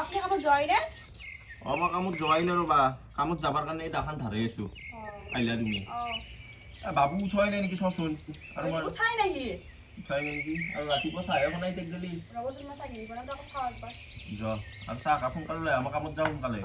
আপনি কামত যোৱাই নে? মই কামত যোৱাই নাই ৰ'বা কামত যাবৰ কাৰণে এই দাখন ধাৰে আছো আহিলা তুমি বাবু উঠাই নাই নেকি চোৱাচোন আৰু মই উঠাই নাই সি উঠাই নাই নেকি আৰু ৰাতিপুৱা চাহে বনাই তেক দিলি ৰবচোন মই চাহ গিৰি বনাম আকৌ চাহ একবাৰ যোৱা আৰু চাহ কাপ সোনকালে লৈ আমাৰ কামত যাওঁ সোনকালে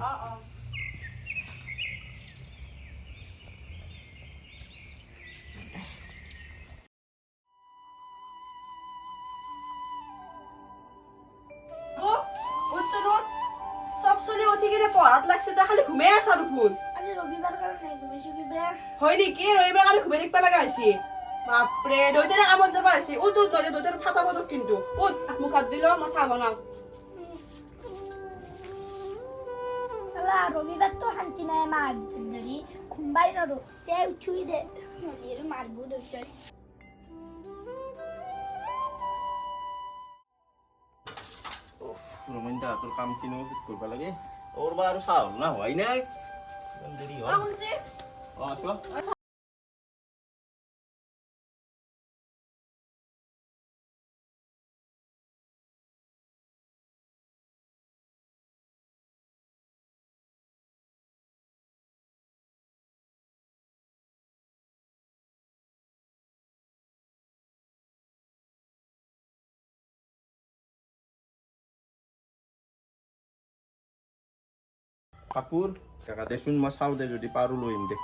সব চলি উঠি কিনে পঢ়াত লাগছে তই খালি ঘুমাই আছা দেখোন আজি ৰবিবাৰ কাৰণে ঘুমাইছো কিবা হয় নেকি ৰবিবাৰ কালি ঘুমাই থাকিব লগা হৈছে বাপৰে দেউতাৰে কামত যাব আছে উঠ উঠ দেউতাৰ ফাটাব তোক কিন্তু উঠ মুখ হাত দিলো মই চাহ বনাওঁ চালা ৰবিবাৰটো শান্তি নাই মাহ ধৰি ঘুমবাই নৰো তে উঠুই দে আৰু মাৰবো দেউতাই ৰমেনদা তোৰ কামখিনিও ঠিক কৰিব লাগে ওৰ বা আৰু চাহ হ'ল না হোৱাই নাই ইমান দেৰি হ'ল চোৱা কাপোৰ কাকা দেচোন মই চাওঁ দে যদি পাৰো লৈ আহিম দে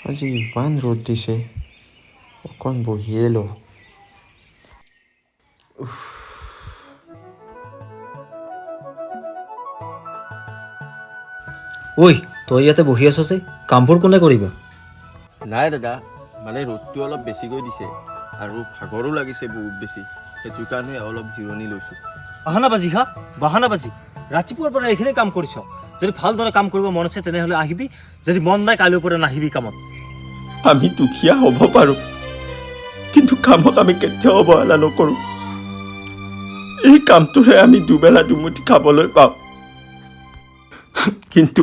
আজি ইমান ৰ'দ দিছে অকণ বহিয়ে লওঁ ঐ তই ইয়াতে বহি আছ যে কামবোৰ কোনে কৰিব নাই দাদা মানে ৰ'দটো অলপ বেছিকৈ দিছে আৰু ভাগৰো লাগিছে বহুত বেছি সেইটো কাৰণে অলপ জিৰণি লৈছোঁ বাহানাবাজি খা বাহানাবাজি ৰাতিপুৱাৰ পৰা এইখিনি কাম কৰিছ যদি ভালদৰে কাম কৰিব মন আছে তেনেহ'লে আহিবি যদি মন নাই কাইলৈৰ পৰা নাহিবি কামত আমি দুখীয়া হ'ব পাৰোঁ কিন্তু কামক আমি কেতিয়াও অৱহেলা নকৰোঁ এই কামটোহে আমি দুবেলা দুমুঠি খাবলৈ পাওঁ কিন্তু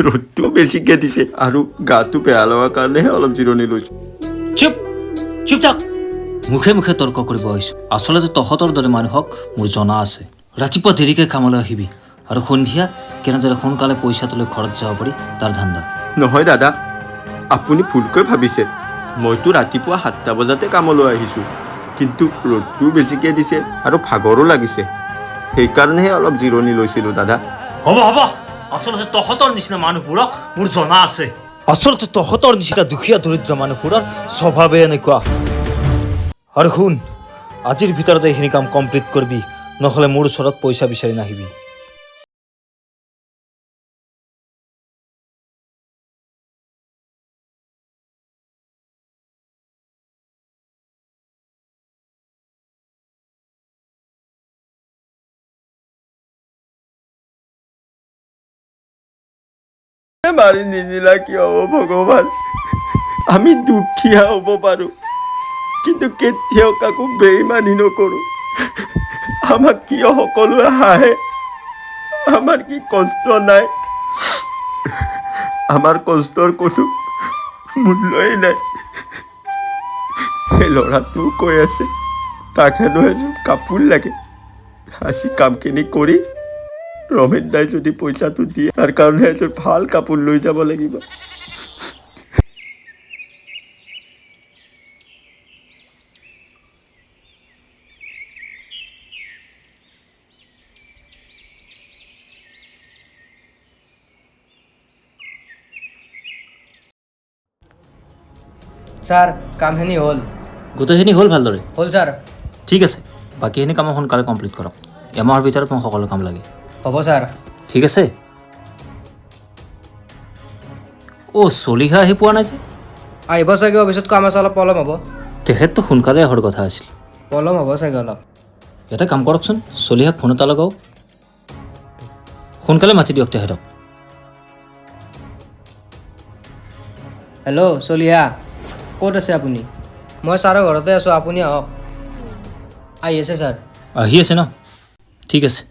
ৰ'দটো বেছিকৈ দিছে আৰু গাটো বেয়া লগাৰ কাৰণেহে অলপ জিৰণি লৈছোঁ চুপ চুপ থাক মুখে মুখে তৰ্ক কৰিব আহিছোঁ আচলতে তহঁতৰ দৰে মানুহক মোৰ জনা আছে ৰাতিপুৱা দেৰিকৈ কামলৈ আহিবি আৰু সন্ধিয়া কেনেদৰে সোনকালে পইচাটো লৈ ঘৰত যাব পাৰি তাৰ ধান্দা নহয় দাদা আপুনি ভুলকৈ ভাবিছে মইতো ৰাতিপুৱা 7টা বজাতে কামলৈ আহিছোঁ কিন্তু ৰ'দটোও বেছিকৈ দিছে আৰু ভাগৰো লাগিছে সেইকাৰণেহে অলপ জিৰণি লৈছিলোঁ দাদা হ'ব হ'ব আচলতে তহঁতৰ নিচিনা মানুহবোৰক মোৰ জনা আছে আচলতে তহঁতৰ নিচিনা দুখীয়া দৰিদ্ৰ মানুহবোৰৰ স্বভাৱে এনেকুৱা আৰু শুন আজিৰ ভিতৰতে এইখিনি কাম কমপ্লিট কৰিবি নহ'লে মোৰ ওচৰত পইচা বিচাৰি নাহিবি মাৰি নিদিলা কিয় হ'ব ভগৱান আমি দুখীয়া হ'ব পাৰোঁ কিন্তু কেতিয়াও কাকো বেইমানি নকৰোঁ আমাক কিয় সকলোৱে হাঁহে আমাৰ কি কষ্ট নাই আমাৰ কষ্টৰ কোনো মূল্যই নাই সেই ল'ৰাটোও কৈ আছে তাক হেনো এযোৰ কাপোৰ লাগে আজি কামখিনি কৰি ৰমেন দাই যদি পইচাটো দিয়ে তাৰ কাৰণে এযোৰ ভাল কাপোৰ লৈ যাব লাগিব ছাৰ কামখিনি হ'ল গোটেইখিনি হ'ল ভালদৰে হ'ল ছাৰ ঠিক আছে বাকীখিনি কাম সোনকালে কমপ্লিট কৰক এমাহৰ ভিতৰত মোক সকলো কাম লাগে হ'ব ছাৰ ঠিক আছে চলিহা আহি পোৱা নাই যে আহিব চাগে অফিচত কাম আছে অলপ পলম হ'ব তেখেততো সোনকালে অহাৰ কথা আছিল পলম হ'ব চাগে অলপ এটা কাম কৰকচোন চলিহাক ফোন এটা লগাওক সোনকালে মাতি দিয়ক তেখেতক হেল্ল' চলিহা ক'ত আছে আপুনি মই ছাৰৰ ঘৰতে আছোঁ আপুনি আহক আহি আছে ছাৰ আহি আছে ন ঠিক আছে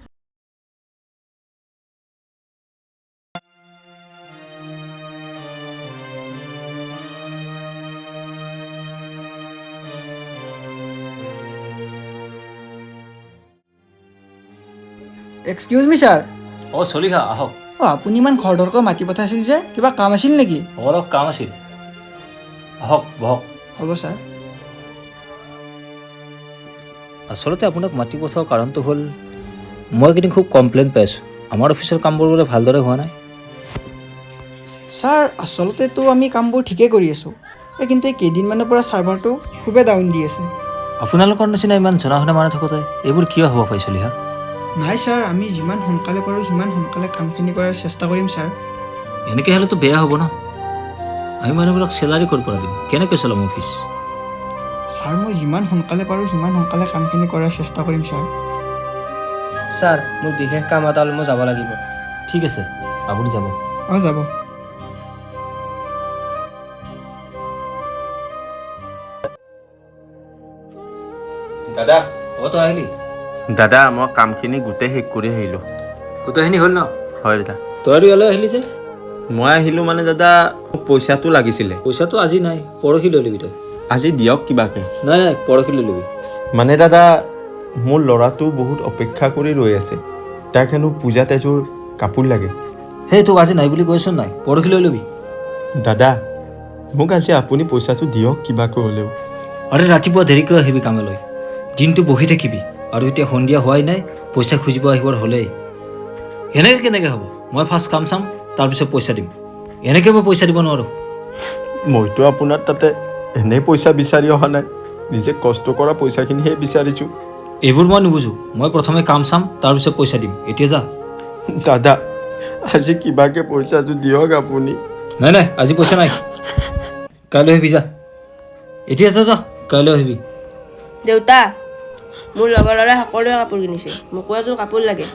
এক্সকিউজ মি ছাৰ চলিহা আহক আপুনি ইমান খৰধৰকৈ মাতি পঠাইছিল যে কিবা কাম আছিল নেকি অলপ কাম আছিল আহক বহক হ'ব ছাৰ আচলতে আপোনাক মাতি পঠোৱাৰ কাৰণটো হ'ল মই এইকেইদিন খুব কমপ্লেইন পাই আছোঁ আমাৰ অফিচৰ কামবোৰ বোলে ভালদৰে হোৱা নাই ছাৰ আচলতেতো আমি কামবোৰ ঠিকেই কৰি আছোঁ কিন্তু এই কেইদিনমানৰ পৰা ছাৰ্ভাৰটো খুবেই ডাউন দি আছে আপোনালোকৰ নিচিনা ইমান জনা শুনা মানুহ থকা যায় এইবোৰ কিয় হ'ব পাৰে চলিহা নাই ছাৰ আমি যিমান সোনকালে পাৰোঁ সিমান সোনকালে কামখিনি কৰাৰ চেষ্টা কৰিম ছাৰ এনেকৈ হ'লেতো বেয়া হ'ব ন আমি মানুহবোৰক চেলাৰী ক'ৰ পৰা দিম কেনেকৈ চলাম অফিচ ছাৰ মই যিমান সোনকালে পাৰোঁ সিমান সোনকালে কামখিনি কৰাৰ চেষ্টা কৰিম ছাৰ ছাৰ মোৰ বিশেষ কাম এটা হ'লে মই যাব লাগিব ঠিক আছে আপুনি যাব অঁ যাব দাদা তই আহিলি দাদা মই কামখিনি গোটেই শেষ কৰি আহিলোঁ গোটেইখিনি হ'ল ন হয় দাদা তই আৰু ইয়ালৈ আহিলি যে মই আহিলোঁ মানে দাদা মোক পইচাটো লাগিছিলে পইচাটো আজি নাই পৰহি লৈ ল'বি তই আজি দিয়ক কিবাকে নাই নাই পৰহি লৈ ল'বি মানে দাদা মোৰ ল'ৰাটো বহুত অপেক্ষা কৰি ৰৈ আছে তাক হেনো পূজাত এযোৰ কাপোৰ লাগে সেই তোক আজি নাই বুলি কৈছোঁ নাই পৰহি লৈ ল'বি দাদা মোক আজি আপুনি পইচাটো দিয়ক কিবাকৈ হ'লেও আৰে ৰাতিপুৱা দেৰিকৈ আহিবি কামলৈ দিনটো বহি থাকিবি আৰু এতিয়া সন্ধিয়া হোৱাই নাই পইচা খুজিব আহিবৰ হ'লেই এনেকৈ কেনেকৈ হ'ব মই ফাৰ্ষ্ট কাম চাম তাৰপিছত পইচা দিম এনেকৈ মই পইচা দিব নোৱাৰোঁ মইতো আপোনাৰ তাতে এনেই পইচা বিচাৰি অহা নাই নিজে কষ্ট কৰা পইচাখিনিহে বিচাৰিছোঁ এইবোৰ মই নুবুজোঁ মই প্ৰথমে কাম চাম তাৰপিছত পইচা দিম এতিয়া যা দাদা আজি কিবাকে পইচাটো দিয়ক আপুনি নাই নাই আজি পইচা নাই কাইলৈ আহিবি যা এতিয়া যা যা কাইলৈ আহিবি দেউতা মোৰ লগৰ ল'ৰাই সকলোৱে কাপোৰ কিনিছে মোকো এযোৰ কাপোৰ লাগে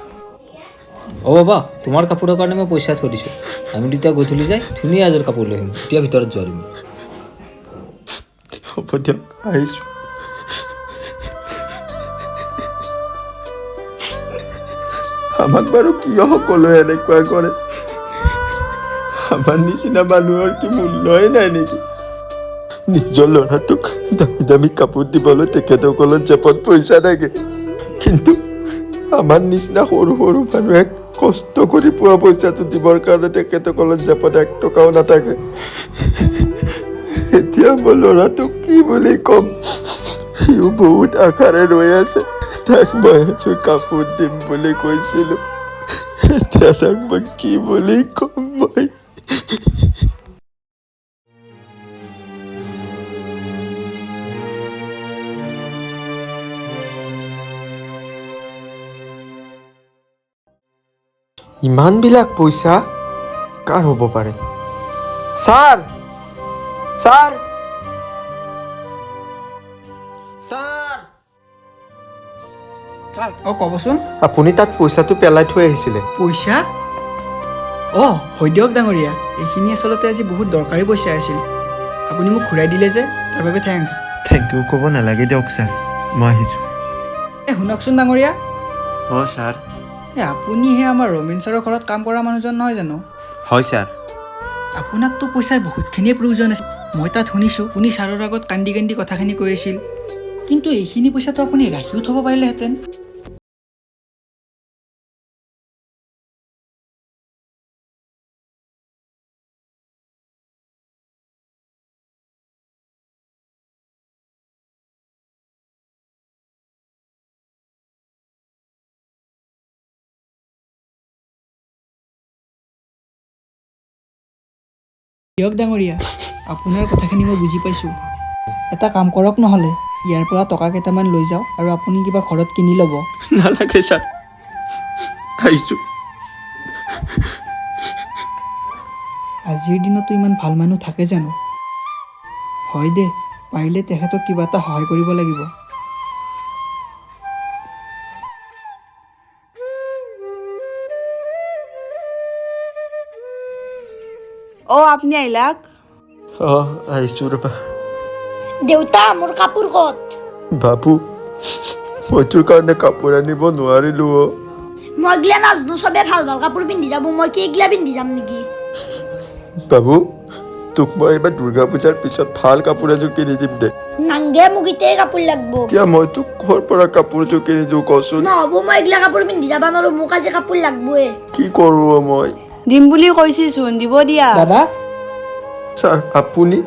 অ' বাবা তোমাৰ কাপোৰৰ কাৰণে মই পইচা থৈ দিছোঁ আমি দুটা গধূলি যাই ধুনীয়া এযোৰ কাপোৰ লৈ আহিম এতিয়া ভিতৰত যোৱা দিম হ'ব দিয়ক আহিছোঁ আমাক বাৰু কিয় সকলোৱে এনেকুৱা কৰে আমাৰ নিচিনা মানুহৰ কি মূল্যই নাই নেকি নিজৰ ল'ৰাটোক দামী দামী কাপোৰ দিবলৈ তেখেতসকলৰ জেপত পইচা থাকে কিন্তু আমাৰ নিচিনা সৰু সৰু মানুহে কষ্ট কৰি পোৱা পইচাটো দিবৰ কাৰণে তেখেতসকলৰ জেপত 1 টকাও নাথাকে এতিয়া মই ল'ৰাটোক কি বুলি ক'ম সিও বহুত আশাৰে ৰৈ আছে তাক মই এযোৰ কাপোৰ দিম বুলি কৈছিলোঁ এতিয়া তাক মই কি বুলি ক'ম মই ইমানবিলাক পইচা কাৰ হ'ব পাৰে ছাৰ ছাৰ ছাৰ অঁ ক'বচোন আপুনি তাত পইচাটো পেলাই থৈ আহিছিলে পইচা অঁ হয় দিয়ক ডাঙৰীয়া এইখিনি আচলতে আজি বহুত দৰকাৰী পইচা আছিল আপুনি মোক ঘূৰাই দিলে যে তাৰ বাবে থেংকছ থেংক ইউ ক'ব নালাগে দিয়ক ছাৰ মই আহিছোঁ শুনকচোন ডাঙৰীয়া অঁ ছাৰ আপুনিহে আমাৰ ৰমেন ছাৰৰ ঘৰত কাম কৰা মানুহজন নহয় জানো হয় ছাৰ আপোনাকতো পইচাৰ বহুতখিনিয়ে প্ৰয়োজন আছে মই তাত শুনিছোঁ আপুনি ছাৰৰ আগত কান্দি কান্দি কথাখিনি কৈ আছিল কিন্তু এইখিনি পইচাটো আপুনি ৰাখিও থ'ব পাৰিলেহেঁতেন দিয়ক ডাঙৰীয়া আপোনাৰ কথাখিনি মই বুজি পাইছোঁ এটা কাম কৰক নহ'লে ইয়াৰ পৰা টকা কেইটামান লৈ যাওক আৰু আপুনি কিবা ঘৰত কিনি ল'ব নালাগে ছাৰ আহিছোঁ। আজিৰ দিনতো ইমান ভাল মানুহ থাকে জানো? হয় দে, পাৰিলে তেখেতক কিবা এটা সহায় কৰিব লাগিব। আপনি আইলাক? অঁ আহিছোঁ ৰ'বা। দেউতা মোৰ কাপোৰ ক'ত? বাবু মই তোৰ কাৰণে কাপোৰ আনিব নোৱাৰিলোঁ অ'। মই গিলা নাজনো, চবে ভাল ভাল কাপোৰ পিন্ধি যাব, মই কি এইগিলা পিন্ধি যাম নেকি? বাবু তোক মই এইবাৰ দুৰ্গা পূজাৰ পিছত ভাল কাপোৰ এযোৰ কিনি দিম দে। নাংগে, মোক এতিয়াই কাপোৰ লাগব। এতিয়া মই তোক ক'ৰ পৰা কাপোৰযোৰ কিনি দিওঁ কচোন? নহ'ব, মই এইগিলা কাপোৰ পিন্ধি যাব নোৱাৰো, মোক আজি কাপোৰ লাগবই। কি কৰোঁ অ' মই? দিম বুলি কৈছিচোন, দিব দিয়া। দাদা ছাৰ আপুনি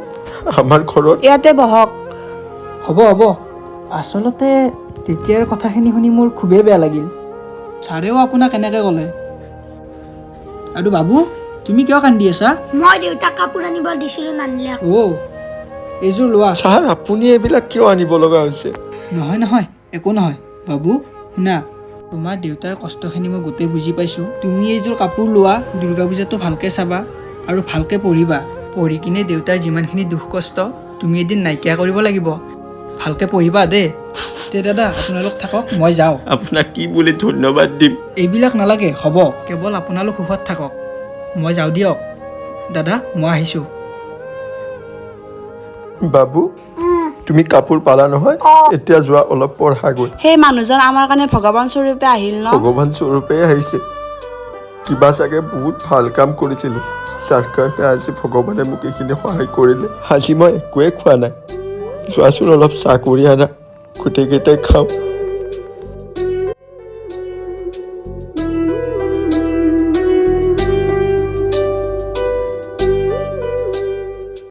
আমাৰ ঘৰত ইয়াতে বহক। হ'ব হ'ব। আচলতে তেতিয়াৰ কথাখিনি শুনি মোৰ খুবেই বেয়া লাগিল। ছাৰেও আপোনাক এনেকৈ ক'লে। আৰু বাবু তুমি কিয় কান্দি আছা? মই দেউতাক কাপোৰ আনিব দিছিলোঁ, নানিলাক। অ' এইযোৰ লোৱা। ছাৰ আপুনি এইবিলাক কিয় আনিব লগা হৈছে? নহয় নহয়, একো নহয়। বাবু শুনা, তোমাৰ দেউতাৰ কষ্টখিনি মই গোটেই বুজি পাইছোঁ। তুমি এইযোৰ কাপোৰ লোৱা, দুৰ্গা পূজাটো ভালকৈ চাবা আৰু ভালকৈ পঢ়িবা। পঢ়ি কিনে দেউতাৰ যিমানখিনি দুখ কষ্ট তুমি এদিন নাইকিয়া কৰিব লাগিব। ভালকৈ পঢ়িবা দেই। তে দাদা আপোনালোক থাকক, মই যাওঁ। আপোনাক কি বুলি ধন্যবাদ দিম? এইবিলাক নালাগে, হ'ব। কেৱল আপোনালোক সুখত থাকক। মই যাওঁ দিয়ক। দাদা মই আহিছোঁ। বাবু তুমি কাপোৰ পালা নহয়? এতিয়া যোৱা অলপ পঢ়াগৈ। সেই মানুহজন আমাৰ কাৰণে ভগৱান স্বৰূপে আহিল ন? ভগৱান স্বৰূপে আহিছে। কিবা চাগে বহুত ভাল কাম কৰিছিলোঁ, যাৰ কাৰণে আজি ভগৱানে মোক এইখিনি সহায় কৰিলে। আজি মই একোৱে খোৱা নাই, যোৱাচোন অলপ চাহ কৰি আনা, গোটেইকেইটাই খাওঁ।